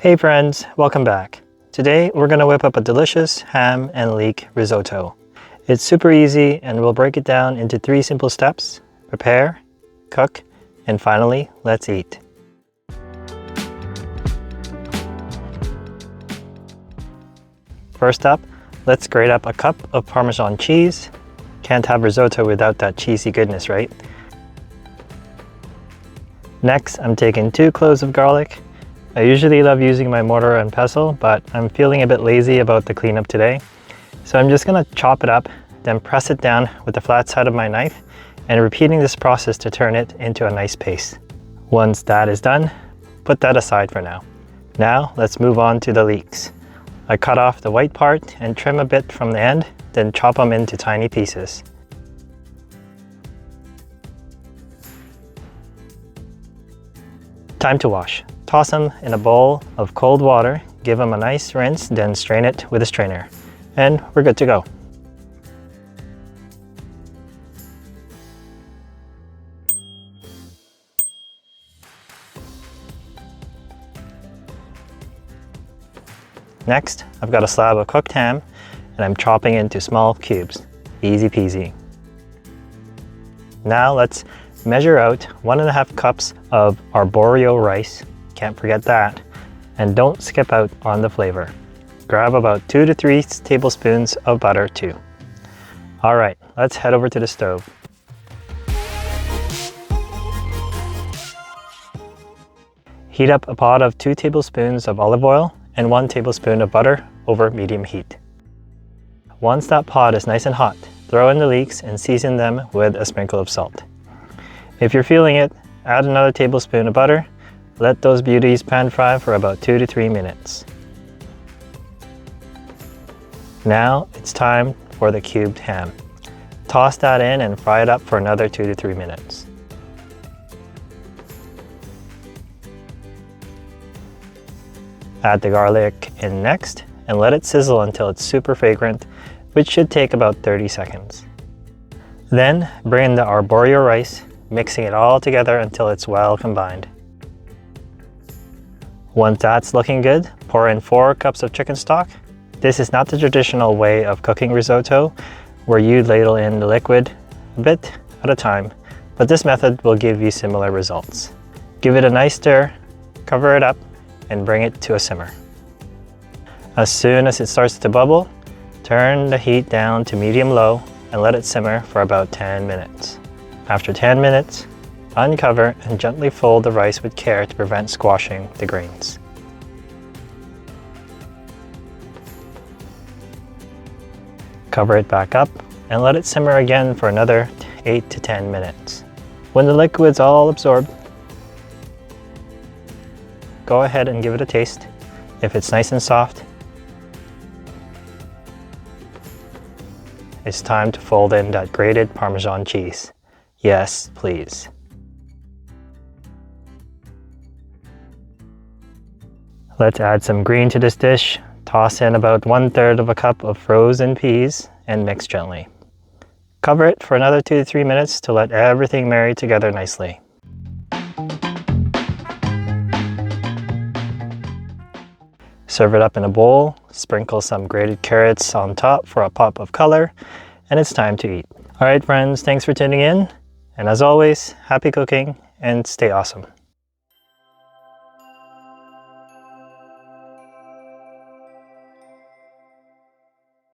Hey friends, welcome back. Today we're going to whip up a delicious ham and leek risotto. It's super easy and we'll break it down into 3 simple steps: prepare, cook, and finally, let's eat. First up, let's grate up a cup of Parmesan cheese. Can't have risotto without that cheesy goodness, right? Next, I'm taking 2 cloves of garlic. I usually love using my mortar and pestle, but I'm feeling a bit lazy about the cleanup today. So I'm just gonna chop it up, then press it down with the flat side of my knife and repeating this process to turn it into a nice paste. Once that is done, put that aside for now. Now let's move on to the leeks. I cut off the white part and trim a bit from the end, then chop them into tiny pieces. Time to wash. Toss them in a bowl of cold water, give them a nice rinse, then strain it with a strainer. And we're good to go. Next, I've got a slab of cooked ham and I'm chopping into small cubes. Easy peasy. Now let's measure out 1.5 cups of arborio rice. Can't forget that. And don't skip out on the flavor. Grab about 2 to 3 tablespoons of butter too. All right, let's head over to the stove. Heat up a pot of 2 tablespoons of olive oil and 1 tablespoon of butter over medium heat. Once that pot is nice and hot, throw in the leeks and season them with a sprinkle of salt. If you're feeling it, add another tablespoon of butter. Let those beauties pan fry for about 2 to 3 minutes. Now it's time for the cubed ham. Toss that in and fry it up for another 2 to 3 minutes. Add the garlic in next and let it sizzle until it's super fragrant, which should take about 30 seconds. Then bring in the arborio rice, mixing it all together until it's well combined. Once that's looking good, pour in 4 cups of chicken stock. This is not the traditional way of cooking risotto, where you ladle in the liquid a bit at a time, but this method will give you similar results. Give it a nice stir, cover it up, and bring it to a simmer. As soon as it starts to bubble, turn the heat down to medium-low and let it simmer for about 10 minutes. After 10 minutes, uncover and gently fold the rice with care to prevent squashing the grains. Cover it back up and let it simmer again for another 8 to 10 minutes. When the liquid's all absorbed, go ahead and give it a taste. If it's nice and soft, it's time to fold in that grated Parmesan cheese. Yes, please. Let's add some green to this dish. Toss in about 1/3 of a cup of frozen peas and mix gently. Cover it for another 2 to 3 minutes to let everything marry together nicely. Serve it up in a bowl, sprinkle some grated carrots on top for a pop of color, and it's time to eat. All right, friends, thanks for tuning in. And as always, happy cooking and stay awesome.